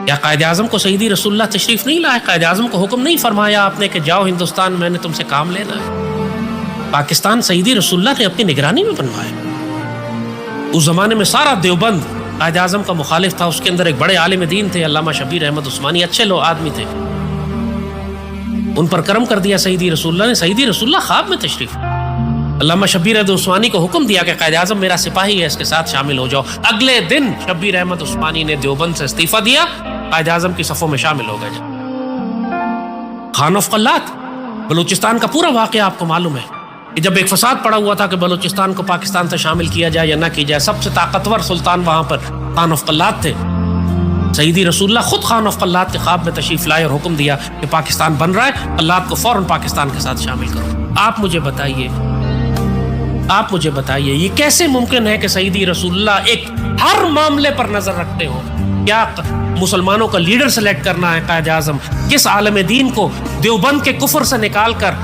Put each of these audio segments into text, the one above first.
کیا قائد اعظم کو سیدی رسول اللہ تشریف نہیں لائے؟ قائد اعظم کو حکم نہیں فرمایا آپ نے کہ جاؤ ہندوستان، میں نے تم سے کام لینا ہے؟ پاکستان سیدی رسول اللہ نے اپنی نگرانی میں بنوایا۔ اس زمانے میں سارا دیوبند قائد اعظم کا مخالف تھا، اس کے اندر ایک بڑے عالم دین تھے علامہ شبیر احمد عثمانی، اچھے لوگ آدمی تھے، ان پر کرم کر دیا سیدی رسول اللہ نے۔ سیدی رسول اللہ خواب میں تشریف، علامہ شبیر احمد عثمانی کو حکم دیا کہ قائد اعظم میرا سپاہی ہے، اس کے ساتھ شامل ہو جاؤ۔ اگلے دن شبیر احمد عثمانی نے دیوبند سے استعفیٰ دیا، قائد اعظم کی صفوں میں شامل ہو گئے۔ خان آف قلات، بلوچستان کا پورا واقعہ آپ کو معلوم ہے کہ جب ایک فساد پڑا ہوا تھا کہ بلوچستان کو پاکستان سے شامل کیا جائے یا نہ کیا جائے، سب سے طاقتور سلطان وہاں پر خان آف قلات تھے۔ سیدی رسول اللہ خود خان آف قلات کے خواب میں تشریف لائے اور حکم دیا کہ پاکستان بن رہا ہے، قلات کو فوراً پاکستان کے ساتھ شامل کرو۔ آپ مجھے بتائیے یہ کیسے ممکن ہے کہ سیدی رسول اللہ ایک ہر معاملے پر نظر رکھتے ہو؟ کیا مسلمانوں کا لیڈر سلیکٹ کرنا ہے قائد اعظم؟ کس عالم دین کو دیوبند کے کفر سے نکال کر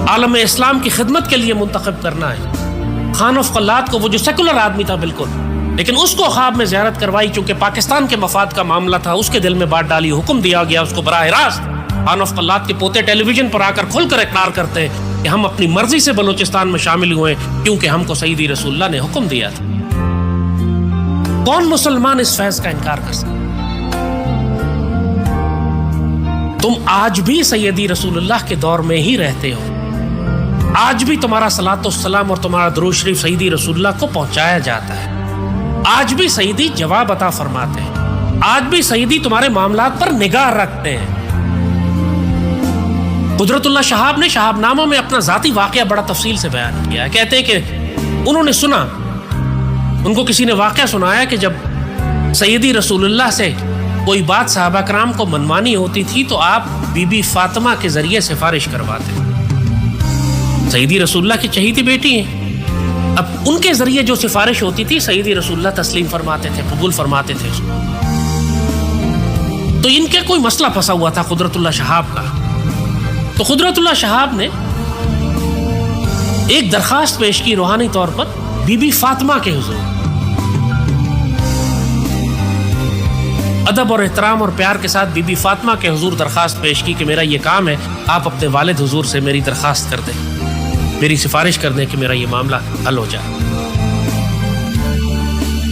عالم اسلام کی خدمت کے لیے منتخب کرنا ہے؟ خان آف قلات کو، وہ جو سیکولر آدمی تھا بالکل، لیکن اس کو خواب میں زیارت کروائی چونکہ پاکستان کے مفاد کا معاملہ تھا، اس کے دل میں بات ڈالی، حکم دیا گیا اس کو براہ راست۔ خان آف قلات کے پوتے ٹیلی ویژن پر آ کر کھل کر اقرار کرتے کہ ہم اپنی مرضی سے بلوچستان میں شامل ہوئے کیونکہ ہم کو سیدی رسول اللہ نے حکم دیا تھا۔ کون مسلمان اس فیض کا انکار کر سکتا؟ تم آج بھی سیدی رسول اللہ کے دور میں ہی رہتے ہو، آج بھی تمہارا صلاۃ والسلام اور تمہارا درود شریف سیدی رسول اللہ کو پہنچایا جاتا ہے، آج بھی سیدی جواب عطا فرماتے ہیں، آج بھی سیدی تمہارے معاملات پر نگاہ رکھتے ہیں۔ قدرت اللہ شہاب نے شہاب نامہ میں اپنا ذاتی واقعہ بڑا تفصیل سے بیان کیا ہے۔ کہتے ہیں کہ انہوں نے سنا، ان کو کسی نے واقعہ سنایا کہ جب سیدی رسول اللہ سے کوئی بات صحابہ کرام کو منوانی ہوتی تھی تو آپ بی بی فاطمہ کے ذریعے سفارش کرواتے۔ سیدی رسول اللہ کی چہیتی بیٹی ہیں، اب ان کے ذریعے جو سفارش ہوتی تھی سیدی رسول اللہ تسلیم فرماتے تھے، قبول فرماتے تھے۔ تو ان کے کوئی مسئلہ پھنسا ہوا تھا قدرت اللہ شہاب کا، تو قدرت اللہ شہاب نے ایک درخواست پیش کی روحانی طور پر بی بی فاطمہ کے حضور، ادب اور احترام اور پیار کے ساتھ بی بی فاطمہ کے حضور درخواست پیش کی کہ میرا یہ کام ہے، آپ اپنے والد حضور سے میری درخواست کر دیں، میری سفارش کر دیں کہ میرا یہ معاملہ حل ہو جائے۔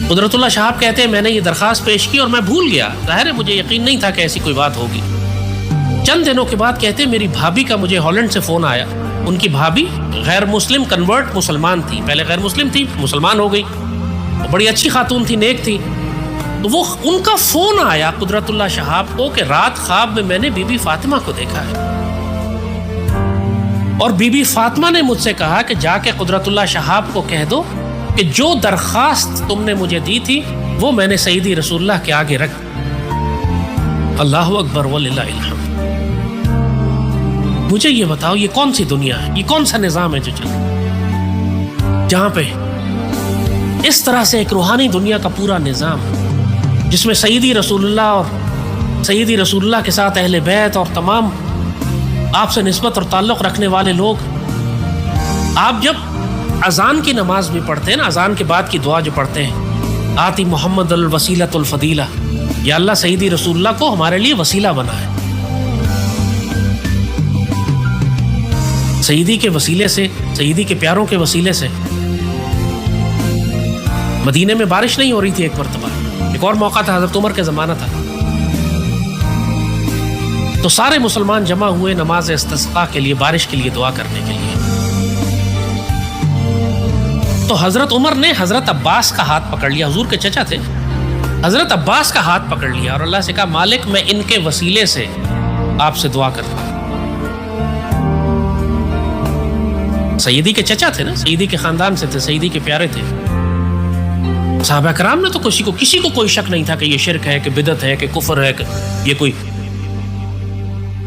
قدرت اللہ شہاب کہتے ہیں میں نے یہ درخواست پیش کی اور میں بھول گیا، ظاہر ہے مجھے یقین نہیں تھا کہ ایسی کوئی بات ہوگی۔ چند دنوں کے بعد کہتے ہیں میری بھابھی کا مجھے ہالینڈ سے فون آیا، ان کی بھابھی غیر مسلم کنورٹ مسلمان تھی، پہلے غیر مسلم تھی، مسلمان ہو گئی، بڑی اچھی خاتون تھی، نیک تھی، تو وہ ان کا فون آیا قدرت اللہ شہاب کو کہ رات خواب میں نے بی بی فاطمہ کو دیکھا ہے، اور بی بی فاطمہ نے مجھ سے کہا کہ جا کے قدرت اللہ شہاب کو کہہ دو کہ جو درخواست تم نے مجھے دی تھی وہ میں نے سیدی رسول اللہ کے آگے رکھ۔ اللہ اکبر وللہ الحمد۔ مجھے یہ بتاؤ یہ کون سی دنیا ہے، یہ کون سا نظام ہے جو چل رہا ہے جہاں پہ اس طرح سے ایک روحانی دنیا کا پورا نظام جس میں سیدی رسول اللہ اور سیدی رسول اللہ کے ساتھ اہل بیت اور تمام آپ سے نسبت اور تعلق رکھنے والے لوگ، آپ جب اذان کی نماز بھی پڑھتے ہیں نا، اذان کے بعد کی دعا جو پڑھتے ہیں، آتی محمد الوسیلۃ الفضیلہ، یا اللہ سیدی رسول اللہ کو ہمارے لیے وسیلہ بنا ہے، سیدی کے وسیلے سے، سیدی کے پیاروں کے وسیلے سے۔ مدینے میں بارش نہیں ہو رہی تھی ایک مرتبہ، ایک اور موقع تھا حضرت عمر کے زمانہ تھا، تو سارے مسلمان جمع ہوئے نماز استسقاء کے لیے، بارش کے لیے دعا کرنے کے لیے، تو حضرت عمر نے حضرت عباس کا ہاتھ پکڑ لیا، حضور کے چچا تھے، حضرت عباس کا ہاتھ پکڑ لیا اور اللہ سے کہا مالک میں ان کے وسیلے سے آپ سے دعا کرتا ہوں۔ سیدی کے چچا تھے نا، سیدی کے خاندان سے تھے، سیدی کے پیارے تھے۔ صحابہ کرام نے تو کسی کو کوئی شک نہیں تھا کہ یہ شرک ہے، کہ بدعت ہے، کہ کفر ہے، کہ یہ کوئی۔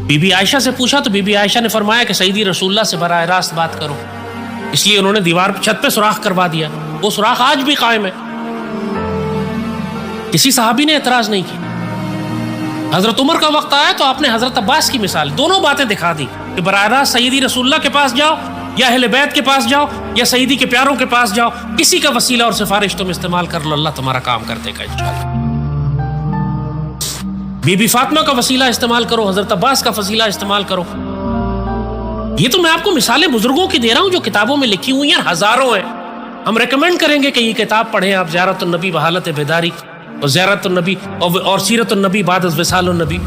بی بی عائشہ سے پوچھا تو بی بی عائشہ نے فرمایا کہ سیدی رسول اللہ سے براہ راست بات کرو، اس لیے انہوں نے دیوار چھت پہ سوراخ کروا دیا، وہ سوراخ آج بھی قائم ہے، کسی صحابی نے اعتراض نہیں کی۔ حضرت عمر کا وقت آیا تو آپ نے حضرت عباس کی مثال، دونوں باتیں دکھا دی کہ براہ راست سیدی رسول اللہ کے پاس جاؤ یا اہل بیت کے پاس جاؤ یا سیدی کے پیاروں کے پاس جاؤ، کسی کا وسیلہ اور سفارش تم استعمال کر لو، اللہ تمہارا کام کر دے گا انشاءاللہ۔ بی بی فاطمہ کا وسیلہ استعمال کرو، حضرت عباس کا وسیلہ استعمال کرو. یہ تو میں آپ کو مثالیں بزرگوں کی دے رہا ہوں جو کتابوں میں لکھی ہوئی ہیں، ہزاروں ہیں. ہم ریکمینڈ کریں گے کہ یہ کتاب پڑھیں آپ، زیارت النبی بحالت بیداری، اور زیارت النبی اور سیرت النبی بعد از وصال النبی.